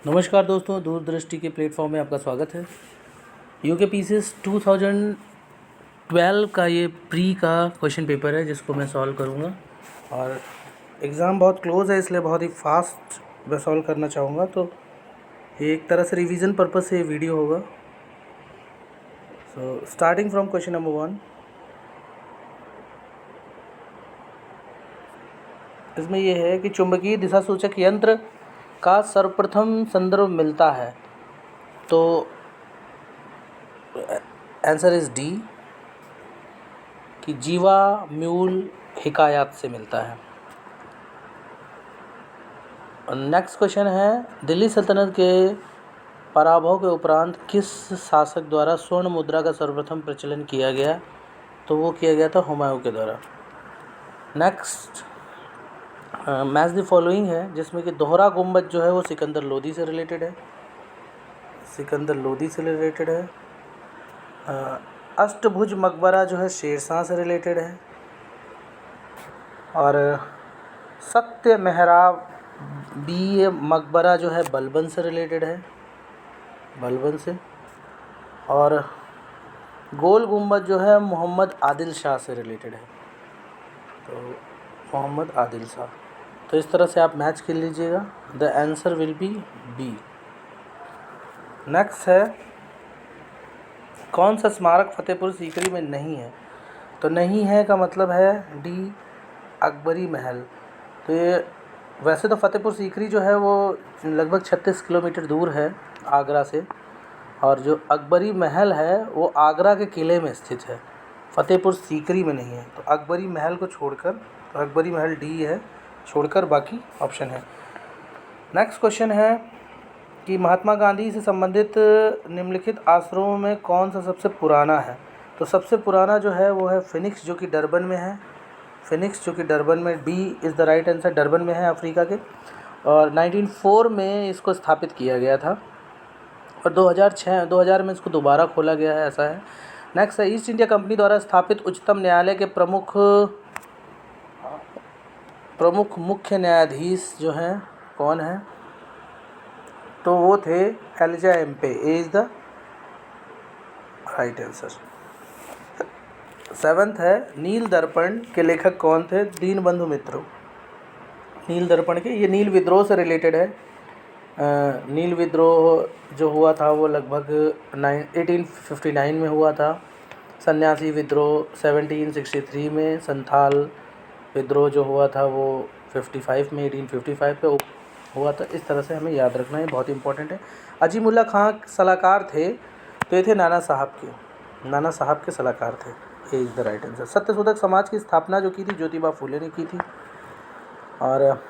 नमस्कार दोस्तों, दूरदृष्टि के प्लेटफॉर्म में आपका स्वागत है। यूके पीसीएस 2012 का ये प्री का क्वेश्चन पेपर है जिसको मैं सॉल्व करूँगा और एग्ज़ाम बहुत क्लोज़ है इसलिए बहुत ही फास्ट मैं सॉल्व करना चाहूँगा। तो ये एक तरह से रिवीजन पर्पस से ये वीडियो होगा। So starting from question number 1। इसमें यह है कि चुंबकीय दिशा सूचक यंत्र का सर्वप्रथम संदर्भ मिलता है, तो आंसर इज़ डी कि जीवा म्यूल हिकायत से मिलता है। नेक्स्ट क्वेश्चन है, दिल्ली सल्तनत के पराभव के उपरांत किस शासक द्वारा स्वर्ण मुद्रा का सर्वप्रथम प्रचलन किया गया? तो वो किया गया था हुमायूं के द्वारा। नेक्स्ट मैच द फॉलोइंग है जिसमें कि दोहरा गुंबद जो है वो सिकंदर लोदी से रिलेटेड है। अष्टभुज मकबरा जो है शेरशाह से रिलेटेड है। और सत्य मेहराब बी मकबरा जो है बलबन से रिलेटेड है, बलबन से। और गोल गुंबद जो है मोहम्मद आदिल शाह से रिलेटेड है, तो मोहम्मद आदिल शाह। तो इस तरह से आप मैच कर लीजिएगा। The answer will be B. Next है, कौन सा स्मारक फतेहपुर सीकरी में नहीं है? तो नहीं है का मतलब है डी अकबरी महल। तो ये वैसे तो फतेहपुर सीकरी जो है वो लगभग 36 किलोमीटर दूर है आगरा से, और जो अकबरी महल है वो आगरा के किले में स्थित है, फतेहपुर सीकरी में नहीं है। तो अकबरी महल को छोड़कर, तो अकबरी महल डी है, छोड़कर बाकी ऑप्शन है। नेक्स्ट क्वेश्चन है कि महात्मा गांधी से संबंधित निम्नलिखित आश्रमों में कौन सा सबसे पुराना है? तो सबसे पुराना जो है वो है फिनिक्स जो कि डरबन में है। फिनिक्स जो कि डरबन में, D is the right answer, Durban में है अफ्रीका के। और 1904 में इसको स्थापित किया गया था और 2000 में इसको दोबारा खोला गया है, ऐसा है। नेक्स्ट है, ईस्ट इंडिया कंपनी द्वारा स्थापित उच्चतम न्यायालय के प्रमुख मुख्य न्यायाधीश जो हैं कौन है? तो वो थे एलिजा एम्पे। A is the right answer. 7th है, नील दर्पण के लेखक कौन थे? दीनबंधु मित्र। नील दर्पण के, ये नील विद्रोह से रिलेटेड है। नील विद्रोह जो हुआ था वो लगभग 1859 में हुआ था। सन्यासी विद्रोह 1763 में, संथाल विद्रोह जो हुआ था वो 1855 पे हुआ था। इस तरह से हमें याद रखना है, बहुत इंपॉर्टेंट है। अजीमुल्ला खां सलाहकार थे, तो ये थे नाना साहब के सलाहकार थे। ए is the right answer. Satyashodhak Samaj की स्थापना जो की थी ज्योतिबा फूले ने की थी। और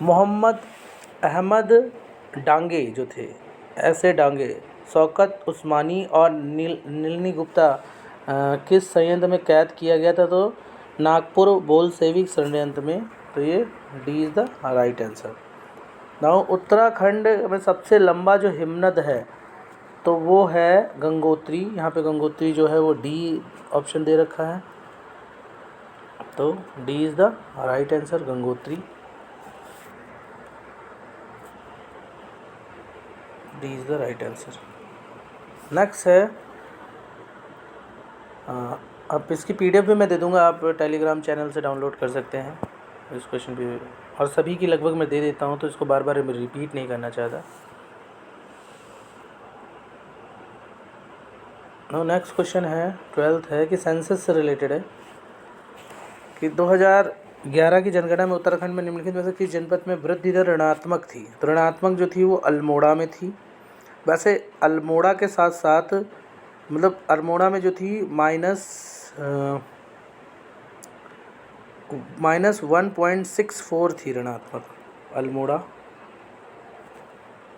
मोहम्मद अहमद डांगे जो थे, ऐसे डांगे, शौकत उस्मानी और नीलनी गुप्ता किस संयंत्र में कैद किया गया था? तो नागपुर बोलशेविक षड्यंत्र में। तो ये D is the right answer. Now Uttarakhand में सबसे लंबा जो हिमनद है तो वो है गंगोत्री। यहाँ पे गंगोत्री जो है वो डी ऑप्शन दे रखा है, तो D is the right answer, Gangotri. D is the right answer. Next है, अब इसकी पीडीएफ भी मैं दे दूंगा, आप टेलीग्राम चैनल से डाउनलोड कर सकते हैं इस क्वेश्चन भी, और सभी की लगभग मैं दे देता हूं, तो इसको बार बार रिपीट नहीं करना चाहता। नेक्स्ट क्वेश्चन है 12th है कि सेंसस से रिलेटेड है कि 2011 की जनगणना में उत्तराखंड में निम्नलिखित में से किस जनपद में वृद्धि दर ऋणात्मक थी? तो ऋणात्मक जो थी वो अल्मोड़ा में थी। वैसे अल्मोड़ा के साथ साथ, मतलब अल्मोड़ा में जो थी -1.64 थी ऋणात्मक, अल्मोड़ा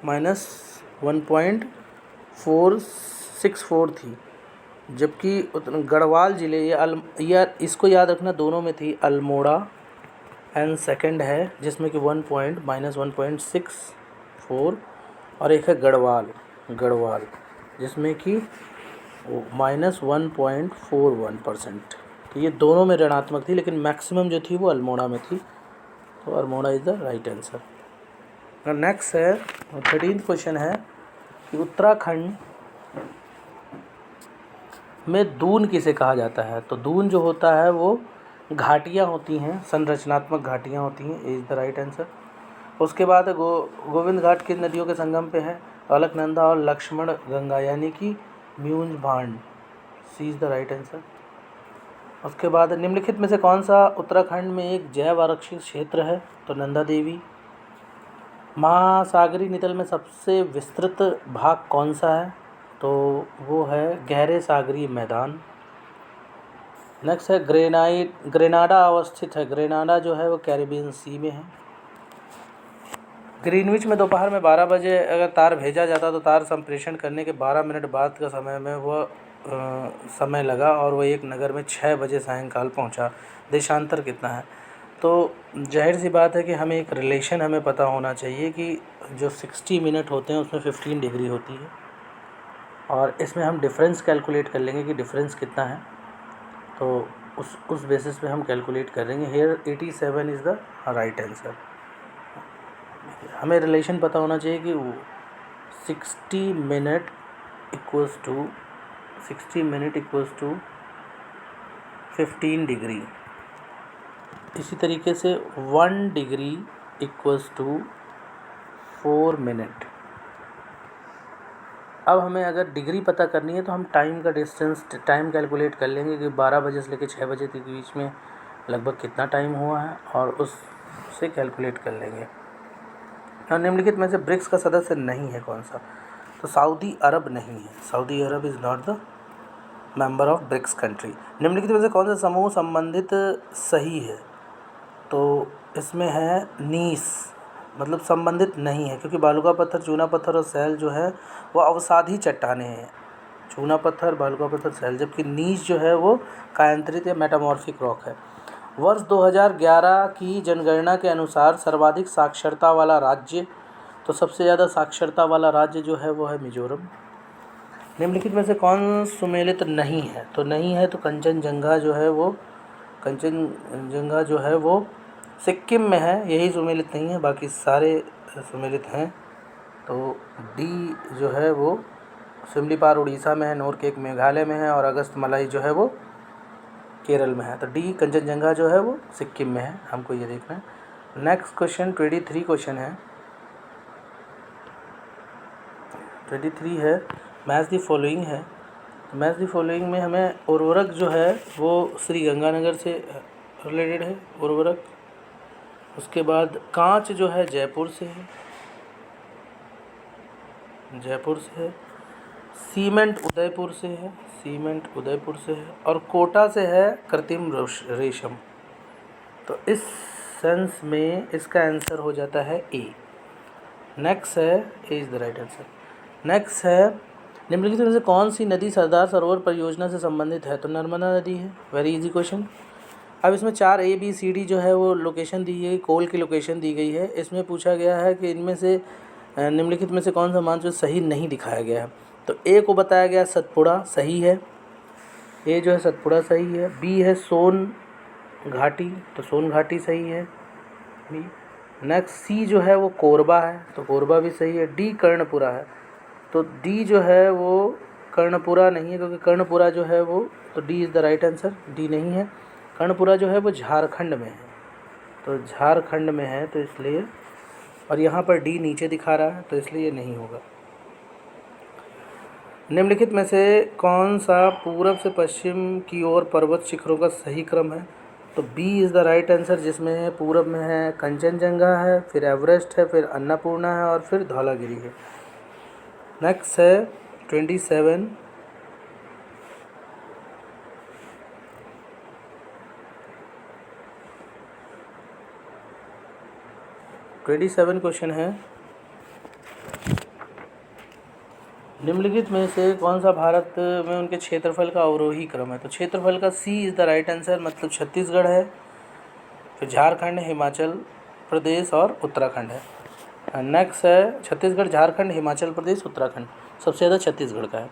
-1.464 थी, जबकि गढ़वाल ज़िले या इसको याद रखना, दोनों में थी अल्मोड़ा एंड सेकंड है जिसमें कि -1.64 और एक है गढ़वाल जिसमें कि -1.41%। तो ये दोनों में ऋणात्मक थी, लेकिन मैक्सिमम जो थी वो अल्मोड़ा में थी, तो Almora is the right answer. Next है 13th क्वेश्चन है कि उत्तराखंड में दून किसे कहा जाता है। तो दून जो होता है वो घाटियाँ होती हैं, संरचनात्मक घाटियाँ होती हैं, इज द राइट आंसर। उसके बाद गोविंद घाट किन नदियों के संगम पे है। अलकनंदा और लक्ष्मण गंगा यानी कि म्यूंज भांड, सी इज द राइट आंसर। उसके बाद निम्नलिखित में से कौन सा उत्तराखंड में एक जैव आरक्षित क्षेत्र है। तो नंदा देवी। महासागरीय नितल में सबसे विस्तृत भाग कौन सा है। तो वो है गहरे सागरीय मैदान। नेक्स्ट है ग्रेनाडा अवस्थित है। ग्रेनाडा जो है वो कैरिबियन सी में है। ग्रीनविच में दोपहर में 12 बजे अगर तार भेजा जाता तो तार संप्रेषण करने के 12 मिनट बाद का समय में वह समय लगा और वह एक नगर में 6 बजे सायंकाल पहुंचा। देशांतर कितना है। तो जाहिर सी बात है कि हमें एक रिलेशन हमें पता होना चाहिए कि जो 60 मिनट होते हैं उसमें 15 डिग्री होती है और इसमें हम डिफरेंस कैलकुलेट कर लेंगे कि डिफरेंस कितना है। तो उस बेसिस पे हम कैलकुलेट करेंगे। Here 87 is the right answer. हमें रिलेशन पता होना चाहिए कि 60 मिनट इक्वल्स टू 15 डिग्री। इसी तरीके से 1 डिग्री इक्वल्स टू 4 मिनट। अब हमें अगर डिग्री पता करनी है तो हम टाइम का डिस्टेंस टाइम कैलकुलेट कर लेंगे कि 12 बजे से लेकर 6 बजे के बीच में लगभग कितना टाइम हुआ है और उससे कैलकुलेट कर लेंगे। और निम्नलिखित में से ब्रिक्स का सदस्य नहीं है कौन सा। तो सऊदी अरब नहीं है। Saudi Arab is not the member of BRICS country. निम्नलिखित में से कौन सा समूह संबंधित सही है। तो इसमें है नीस, मतलब संबंधित नहीं है क्योंकि बालुका पत्थर, चूना पत्थर और सैल जो है वो अवसादी चट्टानें हैं। चूना पत्थर, बालुका पत्थर, सैल, जबकि नीस जो है वो कायांतरित या मेटामॉर्फिक रॉक है। वर्ष 2011 की जनगणना के अनुसार सर्वाधिक साक्षरता वाला राज्य, तो सबसे ज़्यादा साक्षरता वाला राज्य जो है वो है मिजोरम। निम्नलिखित में से कौन सुमेलित नहीं है। तो नहीं है तो कंचनजंगा जो है वो सिक्किम में है, यही सुमेलित नहीं है, बाकी सारे सुमेलित हैं। तो डी जो है वो सिमलीपाल उड़ीसा में है, नोरकेक मेघालय में है और अगस्तमलाई जो है वो केरल में है। तो डी कंचनजंगा जो है वो सिक्किम में है, हमको ये देखना है। नेक्स्ट क्वेश्चन 23 क्वेश्चन है। 23 है मैच द फॉलोइंग है। मैच द फॉलोइंग में हमें उर्वरक जो है वो श्री गंगानगर से रिलेटेड है उर्वरक। उसके बाद कांच जो है जयपुर से है, सीमेंट उदयपुर से है और कोटा से है कृत्रिम रेशम। तो इस सेंस में इसका आंसर हो जाता है ए। नेक्स्ट है ए is the right answer. Next है निम्नलिखित में से कौन सी नदी सरदार सरोवर परियोजना से संबंधित है। तो नर्मदा नदी है। Very easy question. अब इसमें 4 ABCD जो है वो लोकेशन दी गई, कोल की लोकेशन दी गई है। इसमें पूछा गया है कि इनमें से निम्नलिखित में से कौन सा मान जो सही नहीं दिखाया गया है। तो ए को बताया गया सतपुड़ा, सही है। ए जो है सतपुड़ा सही है। बी है सोन घाटी, तो सोन घाटी सही है बी। नेक्स्ट सी जो है वो कोरबा है, तो कोरबा भी सही है। डी कर्णपुरा है, तो डी जो है वो कर्णपुरा नहीं है क्योंकि कर्णपुरा जो है वो, तो D is the right answer, D नहीं है। कर्णपुरा जो है वो झारखंड में है, तो झारखंड में है तो इसलिए, और यहाँ पर डी नीचे दिखा रहा है तो इसलिए ये नहीं होगा। निम्नलिखित में से कौन सा पूरब से पश्चिम की ओर पर्वत शिखरों का सही क्रम है। तो B is the right answer, जिसमें पूरब में है कंचनजंगा है, फिर एवरेस्ट है, फिर अन्नपूर्णा है और फिर धौलागिरी है। नेक्स्ट है 27 क्वेश्चन है। निम्नलिखित में से कौन सा भारत में उनके क्षेत्रफल का अवरोही क्रम है। तो क्षेत्रफल का सी इज़ द राइट आंसर, मतलब छत्तीसगढ़ है, फिर झारखंड, हिमाचल प्रदेश और उत्तराखंड है। नेक्स्ट है छत्तीसगढ़, झारखंड, हिमाचल प्रदेश, उत्तराखंड, सबसे ज़्यादा छत्तीसगढ़ का है।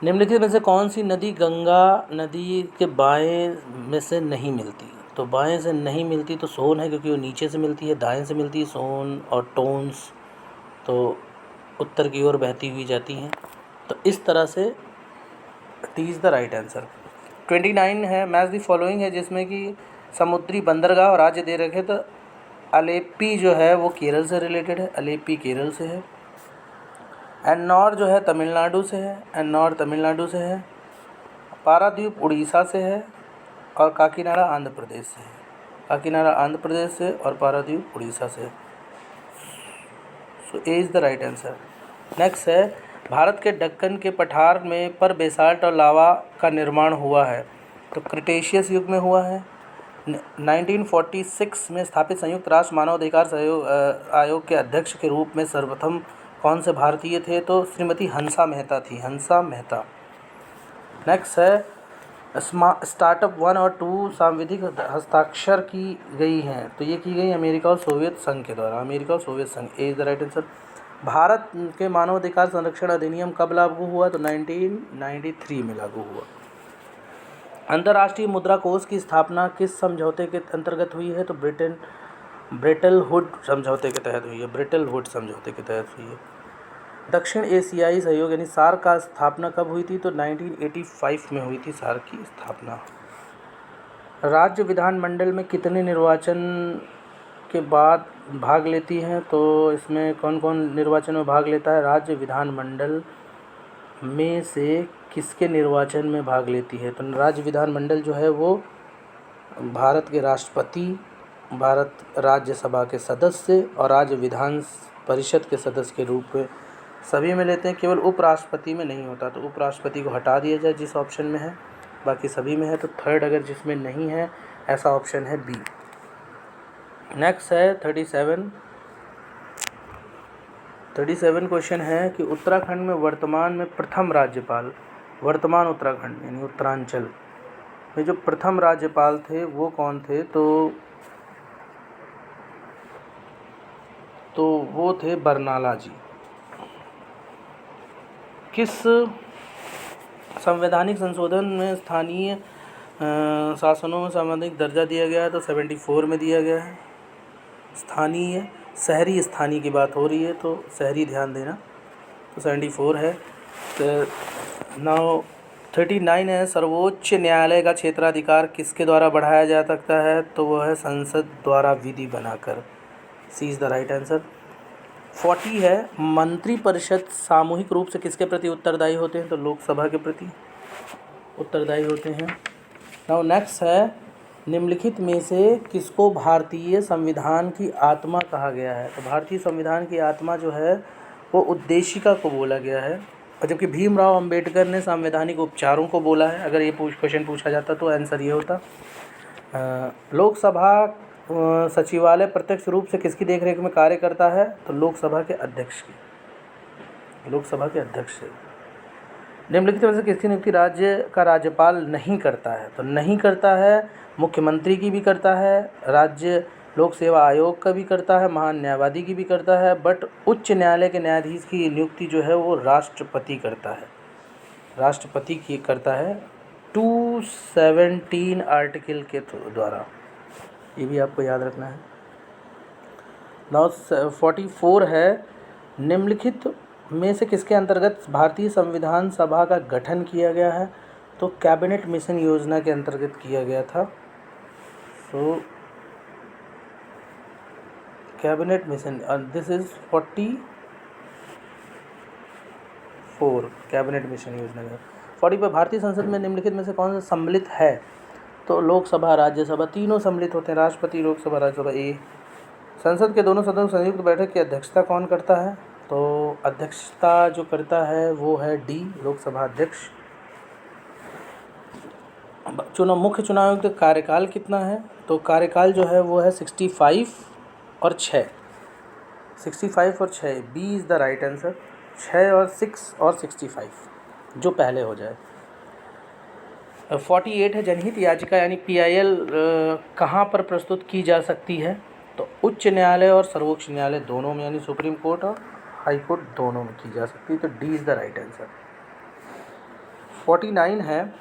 निम्नलिखित में से कौन सी नदी गंगा नदी के बाएं में से नहीं मिलती। तो बाएं से नहीं मिलती तो सोन है, क्योंकि वो नीचे से मिलती है। दाएं से मिलती है सोन और टोन्स, तो उत्तर की ओर बहती हुई जाती हैं। तो इस तरह से T is the right answer. 29 है मैच द फॉलोइंग है, जिसमें कि समुद्री बंदरगाह और राज्य दे रखे। तो अलेप्पी जो है वो केरल से रिलेटेड है, अलेप्पी केरल से है। एन्नौर जो है तमिलनाडु से है, एन्नौर तमिलनाडु से है। पारादीप उड़ीसा से है और काकीनाडा आंध्र प्रदेश से है। काकीनाडा आंध्र प्रदेश से और पारादीप उड़ीसा से। So A is the right answer. Next है भारत के दक्कन के पठार में पर बेसाल्ट और लावा का निर्माण हुआ है। तो क्रिटेशियस युग में हुआ है। 1946 में स्थापित संयुक्त राष्ट्र मानवाधिकार आयोग के अध्यक्ष के रूप में सर्वप्रथम कौन से भारतीय थे? तो श्रीमती हंसा मेहता थी, हंसा मेहता। नेक्स्ट है स्टार्टअप 1 और 2 सांविधिक हस्ताक्षर की गई हैं। तो ये की गई अमेरिका और सोवियत संघ के द्वारा, अमेरिका और सोवियत संघ। A is the right answer. Bharat के मानवाधिकार संरक्षण अधिनियम कब लागू हुआ? तो 1993 में लागू हुआ। अंतर्राष्ट्रीय मुद्रा कोष की स्थापना किस समझौते के अंतर्गत हुई है? तो ब्रेटन वुड समझौते के तहत हुई है, ब्रेटन वुड समझौते के तहत हुई है। दक्षिण एशियाई सहयोग यानी सार्क का स्थापना कब हुई थी? तो 1985 में हुई थी सार्क की स्थापना। राज्य विधानमंडल में कितने निर्वाचन के बाद भाग लेती हैं? तो इसमें कौन कौन निर्वाचन में भाग लेता है? राज्य विधानमंडल में से किसके निर्वाचन में भाग लेती है? तो राज्य विधानमंडल जो है वो भारत के राष्ट्रपति, भारत राज्यसभा के सदस्य और राज्य विधान परिषद के सदस्य के रूप में सभी में लेते हैं। केवल उपराष्ट्रपति में नहीं होता, तो उपराष्ट्रपति को हटा दिया जाए जिस ऑप्शन में है, बाकी सभी में है। तो थर्ड अगर जिसमें नहीं है ऐसा ऑप्शन है बी। नेक्स्ट है 37 क्वेश्चन है कि उत्तराखंड में वर्तमान में प्रथम राज्यपाल, वर्तमान उत्तराखंड यानी उत्तरांचल में जो प्रथम राज्यपाल थे वो कौन थे? तो वो थे बरनाला जी। किस संवैधानिक संशोधन में स्थानीय शासनों में सामाजिक दर्जा दिया गया है? तो 74 में दिया गया है। स्थानीय शहरी स्थानीय की बात हो रही है, तो शहरी ध्यान देना। तो 74 है। तो नाउ 39 है सर्वोच्च न्यायालय का क्षेत्राधिकार किसके द्वारा बढ़ाया जा सकता है? तो वह है संसद द्वारा विधि बनाकर। सी इज़ द राइट आंसर। 40 है मंत्रिपरिषद सामूहिक रूप से किसके प्रति उत्तरदायी होते हैं? तो लोकसभा के प्रति उत्तरदायी होते हैं। नाउ नेक्स्ट है निम्नलिखित में से किसको भारतीय संविधान की आत्मा कहा गया है? तो भारतीय संविधान की आत्मा जो है वो उद्देशिका को बोला गया है, और जबकि भीमराव अंबेडकर ने संवैधानिक उपचारों को बोला है। अगर ये क्वेश्चन पूछा जाता तो आंसर ये होता। लोकसभा सचिवालय प्रत्यक्ष रूप से किसकी देखरेख में कार्य करता है? तो लोकसभा के अध्यक्ष की, लोकसभा के अध्यक्ष से। निम्नलिखित में से किसकी नियुक्ति राज्य का राज्यपाल नहीं करता है? तो नहीं करता है, मुख्यमंत्री की भी करता है, राज्य लोक सेवा आयोग का भी करता है, महान न्यायवादी की भी करता है, बट उच्च न्यायालय के न्यायाधीश की नियुक्ति जो है वो राष्ट्रपति करता है, राष्ट्रपति की करता है 217 आर्टिकल के द्वारा। ये भी आपको याद रखना है। नाउ 44 है निम्नलिखित में से किसके अंतर्गत भारतीय संविधान सभा का गठन किया गया है? तो कैबिनेट मिशन योजना के अंतर्गत किया गया था। So cabinet mission, this is 44 cabinet mission योजना का। 40 पर भारतीय संसद में निम्नलिखित में से कौन सा सम्मिलित है? तो लोकसभा राज्यसभा तीनों सम्मिलित होते हैं, राष्ट्रपति लोकसभा राज्यसभा। ए संसद के दोनों सदनों संयुक्त बैठक की अध्यक्षता कौन करता है? तो अध्यक्षता जो करता है वो है डी, लोकसभा अध्यक्ष। मुख्य चुनाव आयुक्त कार्यकाल कितना है? तो कार्यकाल जो है वो है 65 और 6, 65 और 6। B is the right answer. 6 और 6 और 65 जो पहले हो जाए। 48 है जनहित याचिका यानी PIL कहाँ पर प्रस्तुत की जा सकती है? तो उच्च न्यायालय और सर्वोच्च न्यायालय दोनों में, यानी सुप्रीम कोर्ट और हाई कोर्ट दोनों में की जा सकती है। तो D is the right answer. 49 है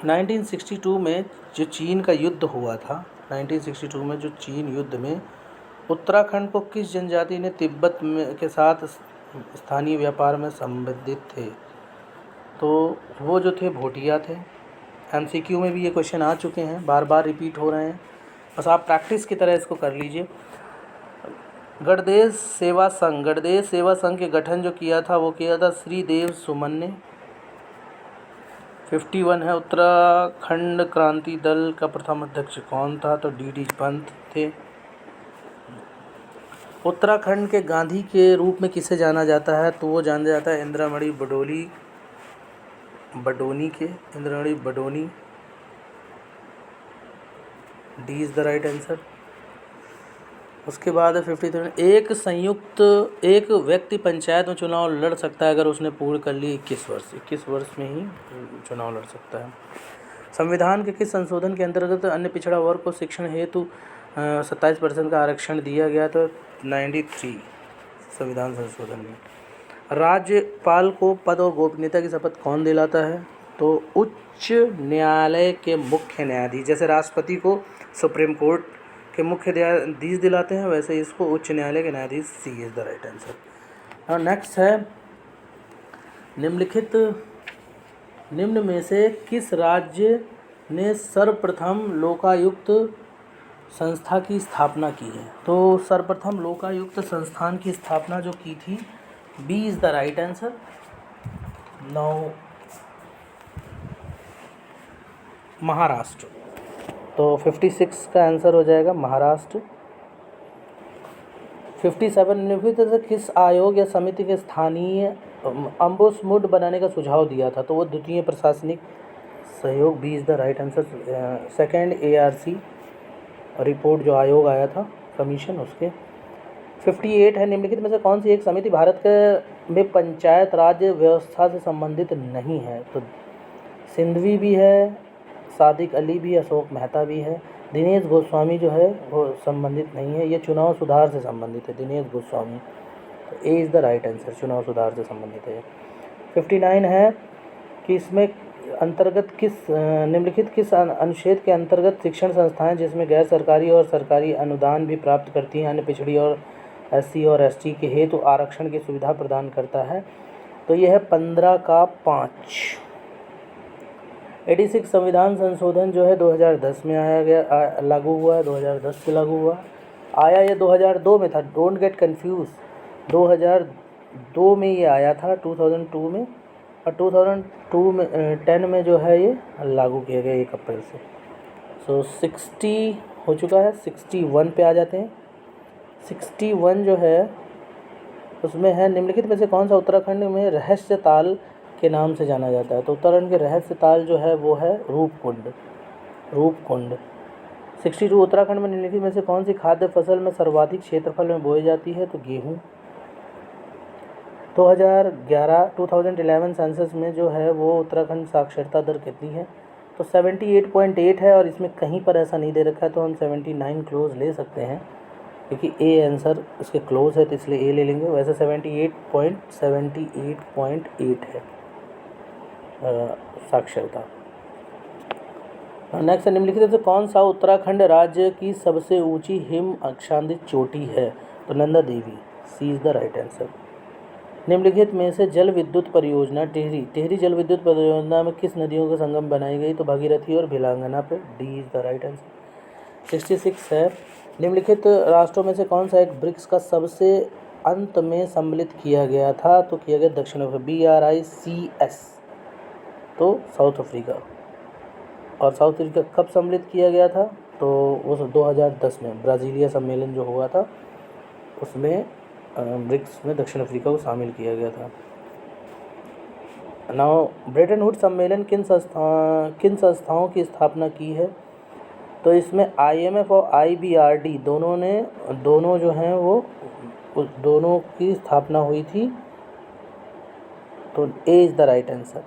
1962 में जो चीन का युद्ध हुआ था, 1962 में जो चीन युद्ध में उत्तराखंड को किस जनजाति ने तिब्बत में के साथ स्थानीय व्यापार में संबंधित थे? तो वो जो थे भोटिया थे। एमसीक्यू में भी ये क्वेश्चन आ चुके हैं, बार बार रिपीट हो रहे हैं, बस आप प्रैक्टिस की तरह इसको कर लीजिए। गणदेश सेवा संघ के गठन जो किया था वो किया था श्रीदेव सुमन ने। 51 है उत्तराखंड क्रांति दल का प्रथम अध्यक्ष कौन था? तो डी पंत थे। उत्तराखंड के गांधी के रूप में किसे जाना जाता है? तो वो जाना जाता है Indramani Badoni. D is the right answer. उसके बाद है 53, एक व्यक्ति पंचायत में चुनाव लड़ सकता है अगर उसने पूर्ण कर ली 21 वर्ष में ही चुनाव लड़ सकता है। संविधान के किस संशोधन के अंतर्गत अन्य पिछड़ा वर्ग को शिक्षण हेतु 27% का आरक्षण दिया गया? तो 93 संविधान संशोधन में। राज्यपाल को पद और गोपनीयता की शपथ कौन दिलाता है? तो उच्च न्यायालय के मुख्य न्यायाधीश। जैसे राष्ट्रपति को सुप्रीम कोर्ट के मुख्य न्यायाधीश दिलाते हैं, वैसे इसको उच्च न्यायालय के न्यायाधीश। सी इज़ द राइट आंसर। और नेक्स्ट है, निम्न में से किस राज्य ने सर्वप्रथम लोकायुक्त संस्था की स्थापना की है? तो सर्वप्रथम लोकायुक्त संस्थान की स्थापना जो की थी, B is the right answer. Now Maharashtra. तो 56 का आंसर हो जाएगा महाराष्ट्र। 57 निम्नलिखित से किस आयोग या समिति के स्थानीय अम्बुसमुड बनाने का सुझाव दिया था? तो वो द्वितीय प्रशासनिक सहयोग। B is the right answer. Second ARC report जो आयोग आया था, कमीशन, उसके। 58 है, निम्नलिखित में से कौन सी एक समिति भारत में पंचायत राज व्यवस्था से संबंधित नहीं है? तो सिंधवी भी है, सादिक अली भी, अशोक मेहता भी है। दिनेश गोस्वामी जो है वो संबंधित नहीं है, ये चुनाव सुधार से संबंधित है, दिनेश गोस्वामी। तो ए इज़ द राइट आंसर, चुनाव सुधार से संबंधित है। 59 है कि इसमें अंतर्गत निम्नलिखित किस अनुच्छेद के अंतर्गत शिक्षण संस्थाएं जिसमें गैर सरकारी और सरकारी अनुदान भी प्राप्त करती हैं अन्य पिछड़ी और SC और ST के हेतु आरक्षण की सुविधा प्रदान करता है? तो यह है 15 का 5। 86 संविधान संशोधन जो है 2010 में लागू हुआ है, 2010 से लागू हुआ। आया ये 2002 में था, डोंट गेट कंफ्यूज। 2002 में ये आया था, 2002 में, और 2010 में जो है ये लागू किया गया 1 अप्रैल से। सो 60 हो चुका है, 61 पे आ जाते हैं। 61 जो है उसमें है, निम्नलिखित में से कौन सा उत्तराखंड में रहस्य ताल के नाम से जाना जाता है? तो उत्तराखंड के रहस्य ताल जो है वो है रूपकुंड। 62 उत्तराखंड में निम्नलिखित में से कौन सी खाद्य फसल में सर्वाधिक क्षेत्रफल में बोई जाती है? तो गेहूँ। 2011 सेंसस में जो है वो उत्तराखंड साक्षरता दर कितनी है? तो 78.8 है, और इसमें कहीं पर ऐसा नहीं दे रखा है, तो हम 79 क्लोज ले सकते हैं, क्योंकि ए आंसर इसके क्लोज है तो इसलिए ए ले लेंगे। वैसे 78.8 है साक्षरता। नेक्स्ट, निम्नलिखित से कौन सा उत्तराखंड राज्य की सबसे ऊंची हिम आच्छादित चोटी है? तो नंदा देवी। सी इज़ द राइट आंसर। निम्नलिखित में से जल विद्युत परियोजना टिहरी जल विद्युत परियोजना में किस नदियों का संगम बनाई गई? तो भागीरथी और भिलांगना पे। D is the right answer. 66 है, निम्नलिखित राष्ट्रों में से कौन सा एक ब्रिक्स का सबसे अंत में सम्मिलित किया गया था? तो किया गया दक्षिण अफ्रीका, BRICS, तो साउथ अफ्रीका। और साउथ अफ्रीका कब सम्मिलित किया गया था? तो वो 2010 में ब्राज़ीलिया सम्मेलन जो हुआ था उसमें ब्रिक्स में दक्षिण अफ्रीका को शामिल किया गया था। नाउ ब्रेटन वुड्स सम्मेलन किन संस्थाओं की स्थापना की है? तो इसमें IMF और IBRD दोनों जो हैं वो दोनों की स्थापना हुई थी। तो ए is the right answer,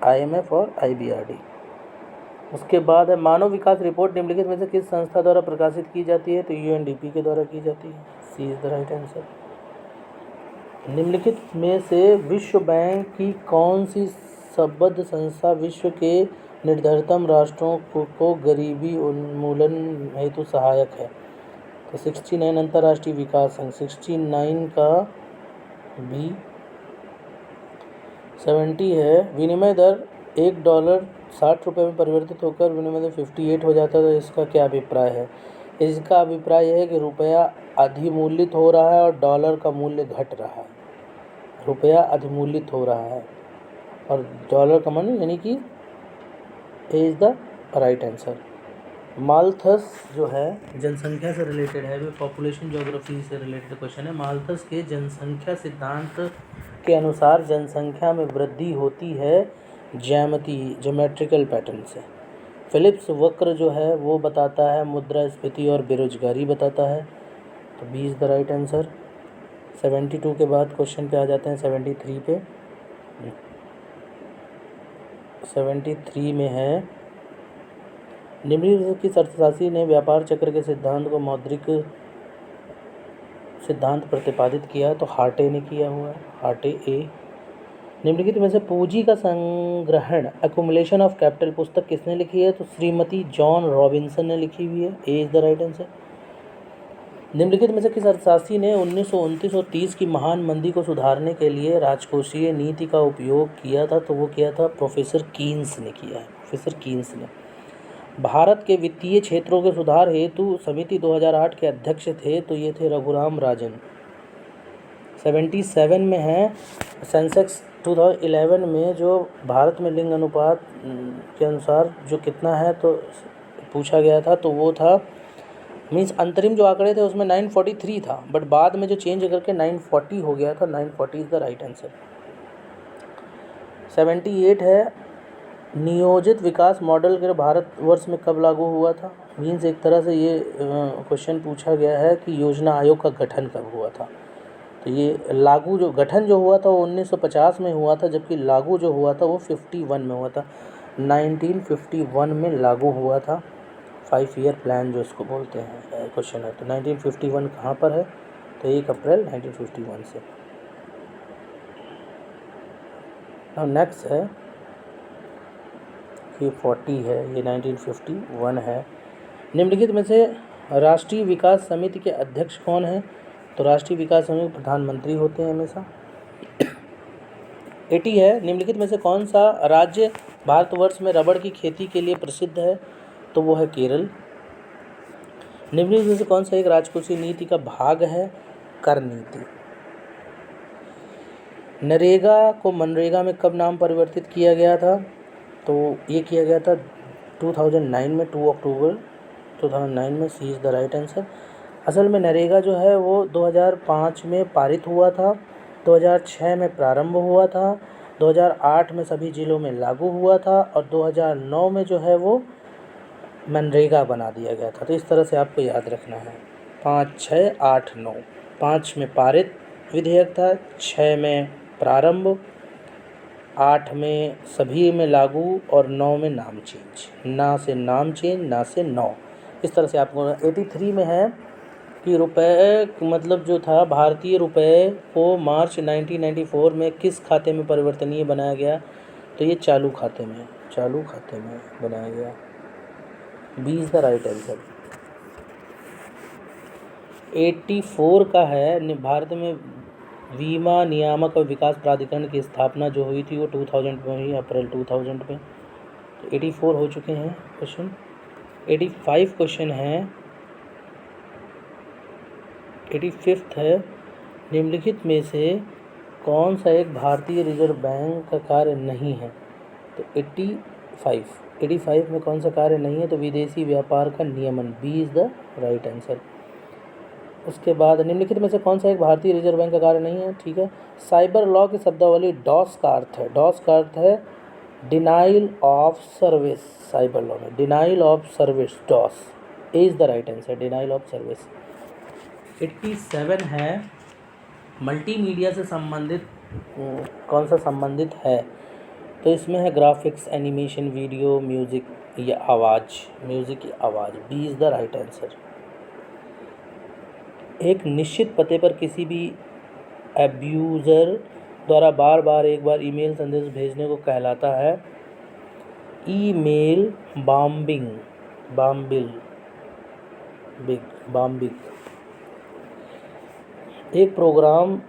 IMF और IBRD। उसके बाद है मानव विकास रिपोर्ट निम्नलिखित में से किस संस्था द्वारा प्रकाशित की जाती है? तो UNDP के द्वारा की जाती है। सी इज़ द राइट आंसर। निम्नलिखित में से विश्व बैंक की कौन सी संबद्ध संस्था विश्व के निर्धनतम राष्ट्रों को गरीबी उन्मूलन हेतु सहायक है? तो 69 अंतर्राष्ट्रीय विकास संघ, 69 का बी। 70 है विनिमय दर $1 $60 में परिवर्तित होकर विनिमय दर 58 हो जाता है, तो इसका क्या अभिप्राय है? इसका अभिप्राय यह है कि रुपया अधिमूल्यित हो रहा है और डॉलर का मूल्य घट रहा है। रुपया अधिमूल्यित हो रहा है और डॉलर का मूल्य, यानी कि ए is the right answer. Malthus जो है जनसंख्या से रिलेटेड है, वो पॉपुलेशन ज्योग्राफी से रिलेटेड क्वेश्चन है। माल्थस के जनसंख्या सिद्धांत के अनुसार जनसंख्या में वृद्धि होती है ज्योमेट्रिकल पैटर्न से। फिलिप्स वक्र जो है वो बताता है मुद्रास्फीति और बेरोजगारी बताता है, तो B is the right answer. 72 के बाद क्वेश्चन पे आ जाते हैं 73 पे। 73 में है निम्नलिखित किस अर्थशास्त्री ने व्यापार चक्र के सिद्धांत को मौद्रिक सिद्धांत प्रतिपादित किया? तो हार्टे ने किया हुआ है, हार्टे ए। निम्नलिखित में से पूंजी का संग्रहण एक्युमुलेशन ऑफ कैपिटल पुस्तक किसने लिखी है? तो श्रीमती जॉन रॉबिन्सन ने लिखी हुई है, ए इज़ द राइट आंसर। निम्नलिखित में से किस अर्थशास्त्री ने 1929 और 30 की महान मंदी को सुधारने के लिए राजकोषीय नीति का उपयोग किया था? तो वो किया था प्रोफेसर कीन्स ने किया है, प्रोफेसर कीन्स ने। भारत के वित्तीय क्षेत्रों के सुधार हेतु समिति 2008 के अध्यक्ष थे, तो ये थे रघुराम राजन। 77 में है सेंसेक्स 2011 में जो भारत में लिंग अनुपात के अनुसार जो कितना है तो पूछा गया था, तो वो था मीन्स अंतरिम जो आंकड़े थे उसमें 943 था, बट बाद में जो चेंज करके 940 हो गया था। 940 इज़ द राइट आंसर। 78 है नियोजित विकास मॉडल के भारतवर्ष में कब लागू हुआ था? मीन्स एक तरह से ये क्वेश्चन पूछा गया है कि योजना आयोग का गठन कब हुआ था। तो ये लागू जो गठन जो हुआ था वो 1950 में हुआ था, जबकि लागू जो हुआ था वो 51 में हुआ था। 1951 में लागू हुआ था। 5 ईयर प्लान जो इसको बोलते हैं क्वेश्चन है। तो 1951 कहाँ पर है? तो 1 अप्रैल 1951 से। अब नेक्स्ट है ये 40 है, ये 1951 है। निम्नलिखित में से राष्ट्रीय विकास समिति के अध्यक्ष कौन है? तो राष्ट्रीय विकास समिति प्रधानमंत्री होते हैं हमेशा। 80 है निम्नलिखित में से कौन सा राज्य भारतवर्ष में रबड़ की खेती के लिए प्रसिद्ध है? तो वो है केरल। निम्नलिखित में से कौन सा एक राजकोषीय नीति का भाग है? कर नीति। नरेगा को मनरेगा में कब नाम परिवर्तित किया गया था? तो ये किया गया था 2009 में, 2 अक्टूबर 2009 में, सी इज़ द राइट आंसर। असल में नरेगा जो है वो 2005 में पारित हुआ था, 2006 में प्रारंभ हुआ था, 2008 में सभी जिलों में लागू हुआ था और 2009 में जो है वो मनरेगा बना दिया गया था। तो इस तरह से आपको याद रखना है 5, 6, 8, 9। 5 में पारित विधेयक था, 6 में प्रारंभ, 8 में सभी में लागू और 9 में नाम चेंज। ना से नाम चेंज, ना से 9। इस तरह से आपको 83 में है कि रुपए मतलब जो था भारतीय रुपए को मार्च 1994 में किस खाते में परिवर्तनीय बनाया गया? तो ये चालू खाते में बनाया गया। B is the right answer. 84 का है भारत में बीमा नियामक और विकास प्राधिकरण की स्थापना जो हुई थी वो 2000 में हुई, अप्रैल 2000 में। तो 84 हो चुके हैं क्वेश्चन। 85 क्वेश्चन है, 85 है निम्नलिखित में से कौन सा एक भारतीय रिजर्व बैंक का कार्य नहीं है? तो 85 में कौन सा कार्य नहीं है? तो विदेशी व्यापार का नियमन, B is the right answer. उसके बाद निम्नलिखित में से कौन सा एक भारतीय रिजर्व बैंक का कार्य नहीं है? ठीक है, साइबर लॉ की शब्दावली डॉस का अर्थ है, डॉस का अर्थ है denial of service. Cyber law में denial of service, DOS is the right answer, denial of service. 87 है मल्टीमीडिया से संबंधित कौन सा संबंधित है? तो इसमें है ग्राफिक्स, एनिमेशन, वीडियो, म्यूज़िक या आवाज़, म्यूज़िक या आवाज़, B is the right answer. एक निश्चित पते पर किसी भी एब्यूज़र द्वारा बार बार एक बार ईमेल संदेश भेजने को कहलाता है? ईमेल बॉम्बिंग, बॉम्बिंग एक प्रोग्राम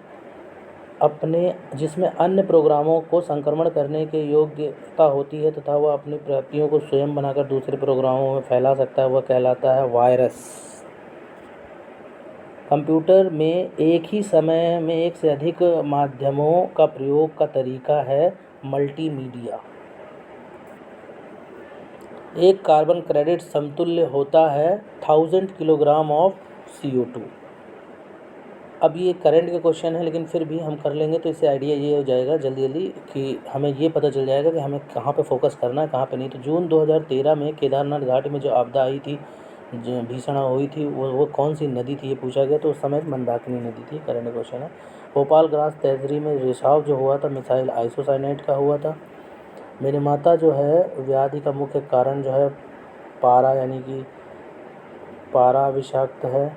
जिसमें अन्य प्रोग्रामों को संक्रमण करने की योग्यता होती है तथा वह अपनी प्रतियों को स्वयं बनाकर दूसरे प्रोग्रामों में फैला सकता है, वह कहलाता है वायरस। कंप्यूटर में एक ही समय में एक से अधिक माध्यमों का प्रयोग का तरीका है मल्टीमीडिया। एक कार्बन क्रेडिट समतुल्य होता है 1000 किलोग्राम ऑफ CO2। अब ये करंट के क्वेश्चन है, लेकिन फिर भी हम कर लेंगे तो इससे आइडिया ये हो जाएगा जल्दी कि हमें ये पता चल जाएगा कि हमें कहाँ पे फोकस करना है, कहाँ पे नहीं। तो जून 2013 में केदारनाथ घाटी में जो आपदा आई थी, जो भीषण हुई थी, वो कौन सी नदी थी ये पूछा गया, तो उस समय मंदाकिनी नदी थी। करंट क्वेश्चन है। भोपाल ग्रास तहसील में रिसाव जो हुआ था मिसाइल आइसोसाइनेट का हुआ था। मेरी माता जो है व्याधि का मुख्य कारण जो है पारा, यानी कि पारा विषाक्त है,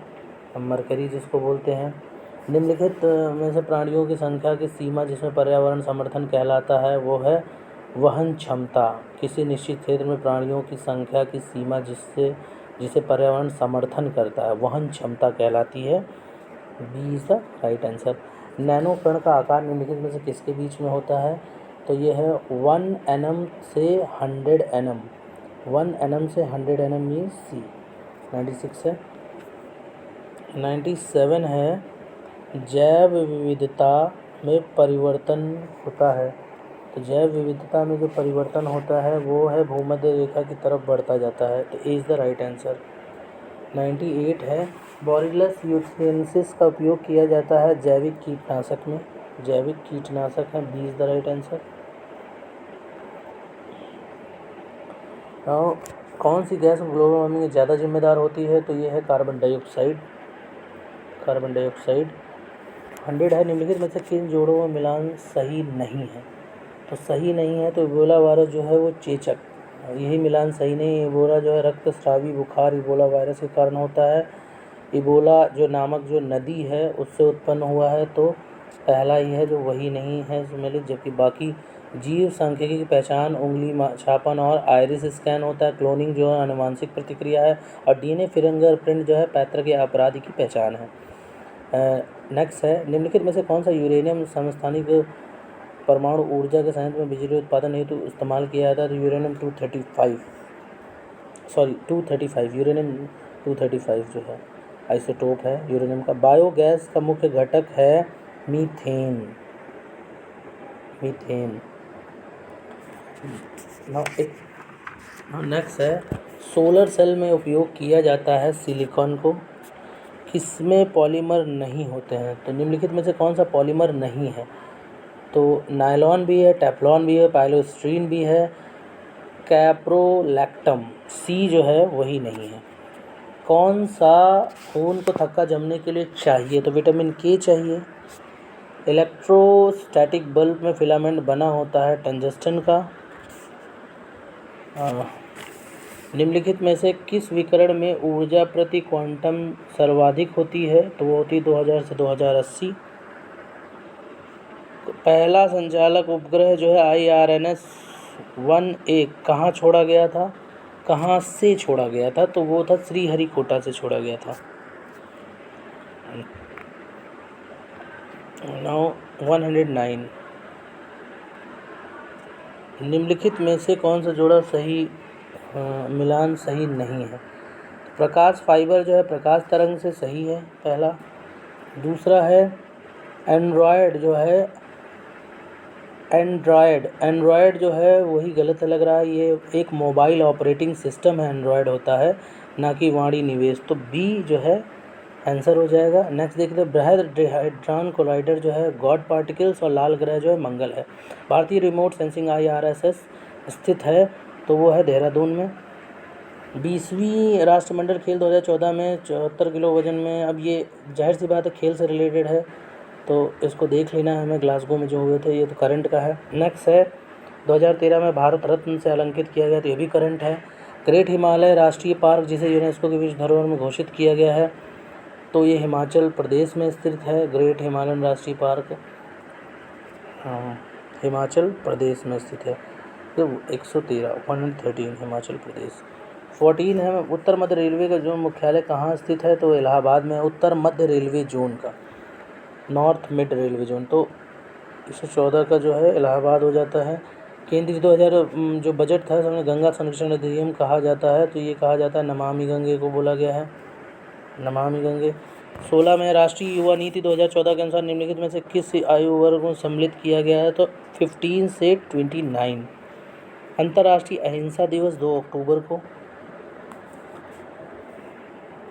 मरकरी जिसको बोलते हैं। निम्नलिखित में से प्राणियों की संख्या की सीमा जिसमें पर्यावरण समर्थन कहलाता है वो है वहन क्षमता। किसी निश्चित क्षेत्र में प्राणियों की संख्या की सीमा जिसे पर्यावरण समर्थन करता है वहन क्षमता कहलाती है। B is the right answer. Nano कण का आकार निम्नलिखित में से किसके बीच में होता है, तो ये है 1 nm से 100 nm। 1 nm से 100 nm मीन्स सी। 96 है। 97 है जैव विविधता में परिवर्तन होता है। तो जैव विविधता में जो परिवर्तन होता है वो है भूमध्य रेखा की तरफ बढ़ता जाता है। तो ए इज़ द राइट आंसर। 98 है बोरिलस यूथेन्सिस का उपयोग किया जाता है जैविक कीटनाशक में। जैविक कीटनाशक है। B is the right answer. Now कौन सी गैस ग्लोबल वार्मिंग में ज़्यादा जिम्मेदार होती है, तो ये है कार्बन डाइऑक्साइड। 100 है। निम्नलिखित में से किन जोड़ों में मिलान सही नहीं है, तो सही नहीं है तो इबोला वायरस जो है वो चेचक, यही मिलान सही नहीं है। इबोला जो है रक्तस्रावी बुखार इबोला वायरस के कारण होता है। इबोला जो नामक जो नदी है उससे उत्पन्न हुआ है, तो पहला ही है जो वही नहीं है इसमें। जबकि बाकी जीव सांख्यिकी की पहचान उंगली छापन और आइरिस स्कैन होता है। क्लोनिंग जो है आनुवांशिक प्रतिक्रिया है, और DNA फिंगरप्रिंट जो है पैतृक या अपराधी की पहचान है। नेक्स्ट है निम्नलिखित में से कौन सा यूरेनियम समस्थानिक परमाणु ऊर्जा के संयंत्र में बिजली उत्पादन हेतु इस्तेमाल किया जाता है, तो यूरेनियम 235 यूरेनियम 235 जो है आइसोटोप है यूरेनियम का। बायोगैस का मुख्य घटक है मीथेन। नेक्स्ट है सोलर सेल में उपयोग किया जाता है सिलिकॉन को, किसमें पॉलीमर नहीं होते हैं, तो निम्नलिखित में से कौन सा पॉलीमर नहीं है, तो नायलॉन भी है, टेफ्लॉन भी है, पाइलोस्टीरीन भी है, कैप्रोलैक्टम सी जो है वही नहीं है। कौन सा खून को थक्का जमने के लिए चाहिए, तो विटामिन के चाहिए। इलेक्ट्रोस्टैटिक बल्ब में फिलामेंट बना होता है टंगस्टन का। निम्नलिखित में से किस विकिरण में ऊर्जा प्रति क्वांटम सर्वाधिक होती है, तो वो होती है 2000 से 2080। पहला संचालक उपग्रह जो है IRNS-1A कहाँ छोड़ा गया था, कहाँ से छोड़ा गया था, तो वो था श्रीहरिकोटा से छोड़ा गया था। नाउ 109 निम्नलिखित में से कौन सा जोड़ा सही मिलान सही नहीं है, प्रकाश फाइबर जो है प्रकाश तरंग से सही है पहला। दूसरा है एंड्रॉयड जो है वही गलत लग रहा है, ये एक मोबाइल ऑपरेटिंग सिस्टम है एंड्रॉयड होता है, ना कि वाणी निवेश, तो बी जो है आंसर हो जाएगा। नेक्स्ट देखते हैं बृहद हाइड्रॉन कोलाइडर जो है गॉड पार्टिकल्स और लाल ग्रह जो है मंगल है। भारतीय रिमोट सेंसिंग IRSS स्थित है, तो वो है देहरादून में। 20वीं राष्ट्रमंडल खेल 2014 में 74 किलो वजन में, अब ये जाहिर सी बात है खेल से रिलेटेड है, तो इसको देख लेना है हमें, ग्लासगो में जो हुए थे, ये तो करंट का है। नेक्स्ट है 2013 में भारत रत्न से अलंकृत किया गया, तो ये भी करंट है। ग्रेट हिमालय राष्ट्रीय पार्क जिसे यूनेस्को की विश्व धरोहर में घोषित किया गया है, तो ये हिमाचल प्रदेश में स्थित है। ग्रेट हिमालयन राष्ट्रीय पार्क हिमाचल प्रदेश में स्थित है। ये 113 113 हिमाचल प्रदेश। 14 है उत्तर मध्य रेलवे का जो मुख्यालय कहाँ स्थित है, तो इलाहाबाद में। उत्तर मध्य रेलवे जोन का, नॉर्थ मिड रेलवे जोन, तो 114 का जो है इलाहाबाद हो जाता है। केंद्रीय 2000 जो बजट था उसमें गंगा संरक्षण अधिनियम कहा जाता है, तो ये कहा जाता है नमामि गंगे को बोला गया है, नमामि गंगे। 16 में राष्ट्रीय युवा नीति 2014 के अनुसार निम्नलिखित में से किस आयु वर्ग को सम्मिलित किया गया है, तो 15 से 29। अंतर्राष्ट्रीय अहिंसा दिवस 2 अक्टूबर को,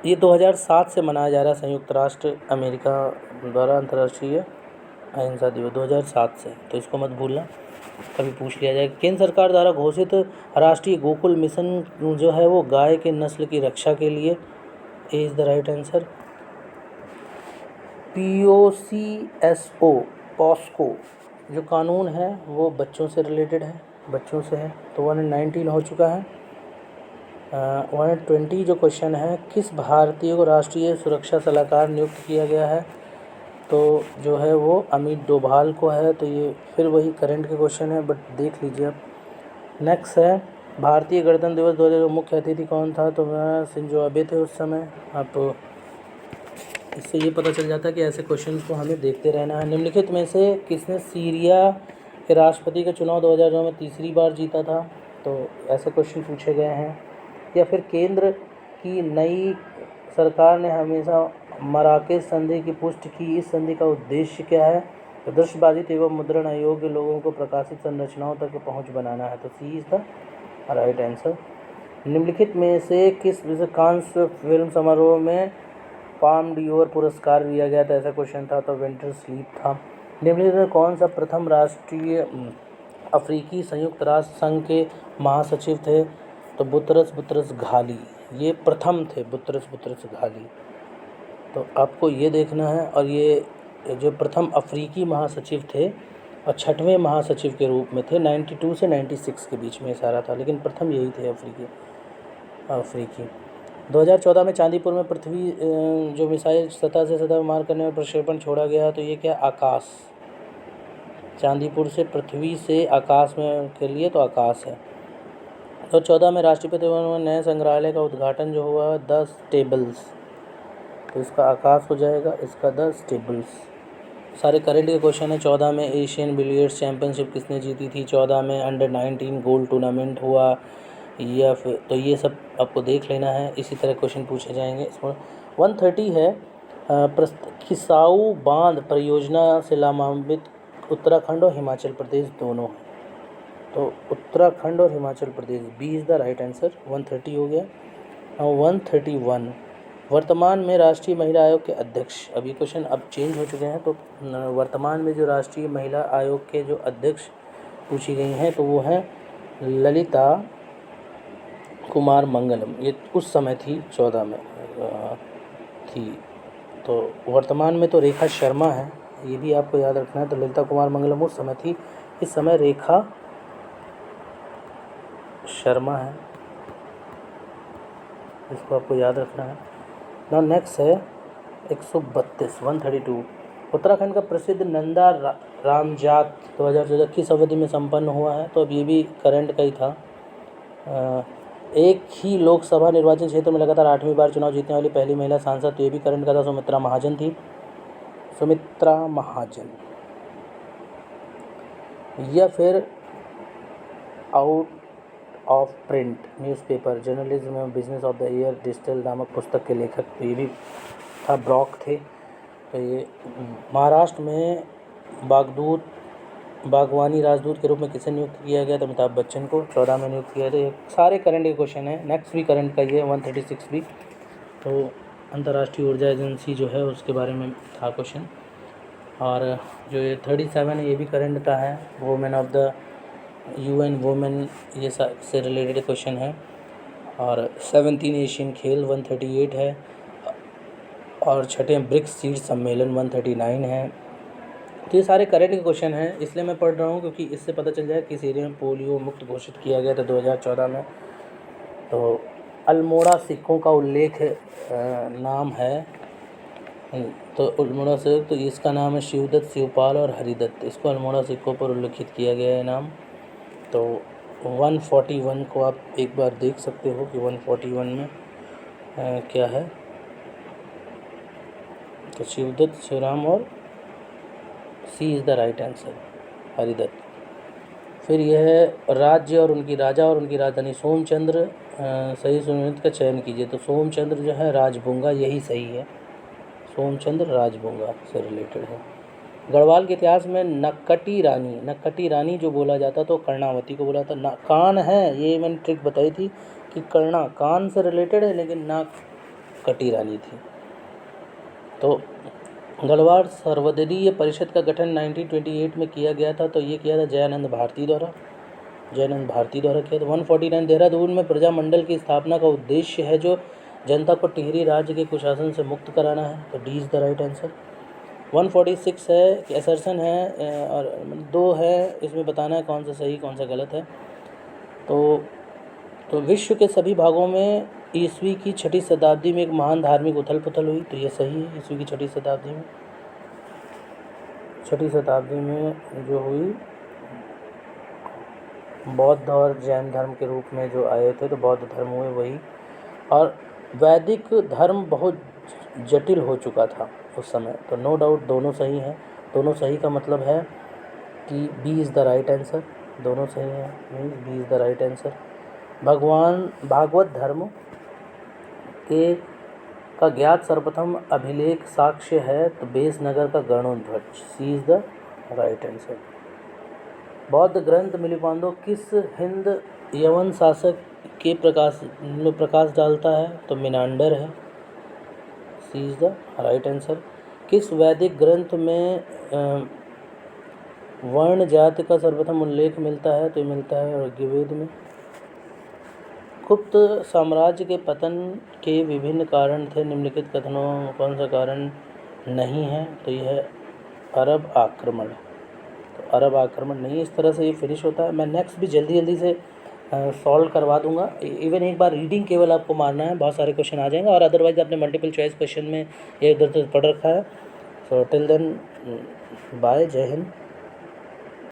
ये 2007 से मनाया जा रहा है। संयुक्त राष्ट्र अमेरिका द्वारा अंतर्राष्ट्रीय अहिंसा दिवस 2007 से, तो इसको मत भूलना, कभी पूछ लिया जाएगा। केंद्र सरकार द्वारा घोषित राष्ट्रीय गोकुल मिशन जो है वो गाय के नस्ल की रक्षा के लिए, ए is the right answer. POCSO POCSO जो कानून है वो बच्चों से रिलेटेड है, बच्चों से है, तो 119 हो चुका है। 120 जो क्वेश्चन है, किस भारतीय को राष्ट्रीय सुरक्षा सलाहकार नियुक्त किया गया है, तो जो है वो अमित डोभाल को है, तो ये फिर वही करंट के क्वेश्चन है, बट देख लीजिए आप। नेक्स्ट है भारतीय गणतंत्र दिवस 2000 मुख्य अतिथि कौन था, तो मैं शिंजो आबे थे उस समय। आप इससे ये पता चल जाता है कि ऐसे क्वेश्चंस को हमें देखते रहना है। निम्नलिखित में से किसने सीरिया के राष्ट्रपति का चुनाव 2009 में तीसरी बार जीता था, तो ऐसे क्वेश्चन पूछे गए हैं। या फिर केंद्र की नई सरकार ने हमेशा मराकेश संधि की पुष्टि की, इस संधि का उद्देश्य क्या है, तो दृश्यबाधित एवं मुद्रण अयोग्य लोगों को प्रकाशित संरचनाओं तक पहुंच बनाना है, तो सी इज़ द राइट आंसर। निम्नलिखित में से किस कांस्य फिल्म समारोह में पाम डियोर पुरस्कार दिया गया था, ऐसा क्वेश्चन था, तो विंटर स्लीप था। निम्नलिखित में कौन सा प्रथम राष्ट्रीय अफ्रीकी संयुक्त राष्ट्र संघ के महासचिव थे, तो बुतरस घाली, ये प्रथम थे, बुतरस घाली। तो आपको ये देखना है, और ये जो प्रथम अफ्रीकी महासचिव थे और 6वें महासचिव के रूप में थे, 92 से 96 के बीच में सारा था, लेकिन प्रथम यही थे अफ्रीकी। 2014 में चांदीपुर में पृथ्वी जो मिसाइल सतह से सतह मार करने में प्रक्षेपण छोड़ा गया, तो ये क्या, आकाश, चांदीपुर से पृथ्वी से आकाश में के लिए, तो आकाश है। 2014 में राष्ट्रपति भवन में नए संग्रहालय का उद्घाटन जो हुआ 10 टेबल्स, तो इसका आकाश हो जाएगा, इसका 10 टेबल्स। सारे करंट के क्वेश्चन है। 14 में एशियन बिलियर्ड्स चैंपियनशिप किसने जीती थी, 14 में अंडर 19 गोल्ड टूर्नामेंट हुआ, या फिर, तो ये सब आपको देख लेना है, इसी तरह क्वेश्चन पूछे जाएंगे। इसमें 130 है किसाऊ बांध परियोजना से लाभान्वित उत्तराखंड और हिमाचल प्रदेश दोनों हैं, तो उत्तराखंड और Himachal Pradesh, B is the right answer. 130 हो गया। 131 वर्तमान में राष्ट्रीय महिला आयोग के अध्यक्ष, अभी क्वेश्चन अब चेंज हो चुके हैं, तो वर्तमान में जो राष्ट्रीय महिला आयोग के जो अध्यक्ष पूछी गई हैं, तो वो हैं ललिता कुमार मंगलम, ये उस समय थी 14 में थी, तो वर्तमान में तो रेखा शर्मा है, ये भी आपको याद रखना है। तो ललिता कुमार मंगलम उस समय थी, इस समय रेखा शर्मा है, इसको आपको याद रखना है ना। नेक्स्ट है 132 उत्तराखंड का प्रसिद्ध नंदा रामजात 2014 किस अवधि में संपन्न हुआ है, तो अब ये भी करंट का ही था। एक ही लोकसभा निर्वाचन क्षेत्र में लगातार 8वीं बार चुनाव जीतने वाली पहली महिला सांसद, तो ये भी करंट का था, सुमित्रा महाजन थी, सुमित्रा महाजन। या फिर out of print newspaper journalism में business of the year digital नामक पुस्तक के लेखक, तो ये भी था, ब्रॉक थे। तो ये महाराष्ट्र में बागवानी राजदूत के रूप में किसे नियुक्त किया गया, तो अमिताभ बच्चन को 14 में नियुक्त किया गया। सारे करंट के क्वेश्चन हैं। नेक्स्ट भी करंट का ही है 136 भी, तो अंतर्राष्ट्रीय ऊर्जा एजेंसी जो है उसके बारे में था क्वेश्चन। और जो ये 37 है ये भी करंट का है, women of the UN women, ये से रिलेटेड क्वेश्चन है। और 17 एशियन खेल 138 है, और 6ठे ब्रिक्स सीड सम्मेलन 139 है। तो ये सारे करंट के क्वेश्चन हैं, इसलिए मैं पढ़ रहा हूँ क्योंकि इससे पता चल जाए किस एरिया में पोलियो मुक्त घोषित किया गया था 2014 में। तो अल्मोड़ा सिखों का उल्लेख नाम है, तो अल्मोड़ा से, तो इसका नाम है शिवदत्त, शिवपाल और हरिदत्त, इसको अल्मोड़ा सिखों पर उल्लेखित किया गया है नाम। तो 141 को आप एक बार देख सकते हो कि 141 में क्या है। तो शिवदत्त, शिवराम और C is the right answer, Haridutt. फिर यह है राज्य और उनकी राजा और उनकी राजधानी। सोमचंद्र सही सुनिश्चित का चयन कीजिए। तो सोमचंद्र जो है राजभुंगा, यही सही है, सोमचंद्र राजभुंगा से रिलेटेड है। गढ़वाल के इतिहास में नक्कटी रानी जो बोला जाता तो कर्णावती को बोला था। ना कान है, ये मैंने ट्रिक बताई थी कि कान से रिलेटेड है, लेकिन नक्कटी रानी थी। तो गढ़वाल सर्वदलीय परिषद का गठन 1928 में किया गया था। तो ये किया था जयानंद भारती द्वारा किया था। 149 देहरादून में प्रजामंडल की स्थापना का उद्देश्य है जो जनता को टिहरी राज्य के कुशासन से मुक्त कराना है। तो D is the right answer. 146 है कि असर्शन है और 2 है, इसमें बताना है कौन सा सही कौन सा गलत है। तो विश्व के सभी भागों में ईस्वी की 6ठी शताब्दी में एक महान धार्मिक उथल पुथल हुई। तो ये सही है, ईस्वी की 6ठी शताब्दी में जो हुई, बौद्ध और जैन धर्म के रूप में जो आए थे, तो बौद्ध धर्म हुए वही। और वैदिक धर्म बहुत जटिल हो चुका था उस समय। तो नो डाउट दोनों सही हैं। दोनों सही का मतलब है कि B is the right answer, दोनों सही हैं, means B is the right answer. भगवान भागवत धर्म के का ज्ञात सर्वप्रथम अभिलेख साक्ष्य है। तो बेसनगर का गरुड़ध्वज, सी इज़ द राइट आंसर। बौद्ध ग्रंथ मिलिपांडो किस हिंद यवन शासक के प्रकाश डालता है। तो मिनांडर है, सी इज़ द राइट आंसर। किस वैदिक ग्रंथ में वर्ण जाति का सर्वप्रथम उल्लेख मिलता है। तो ये मिलता है ऋग्वेद में। गुप्त साम्राज्य के पतन के विभिन्न कारण थे, निम्नलिखित कथनों कौन सा कारण नहीं है। तो यह है अरब आक्रमण। तो अरब आक्रमण नहीं, इस तरह से ये फिनिश होता है। मैं नेक्स्ट भी जल्दी से सॉल्व करवा दूंगा। इवन एक बार रीडिंग केवल आपको मारना है, बहुत सारे क्वेश्चन आ जाएंगे। और अदरवाइज आपने मल्टीपल चॉइस क्वेश्चन में ये इधर उधर पढ़ रखा है। सो टिल देन बाय, जय हिंद।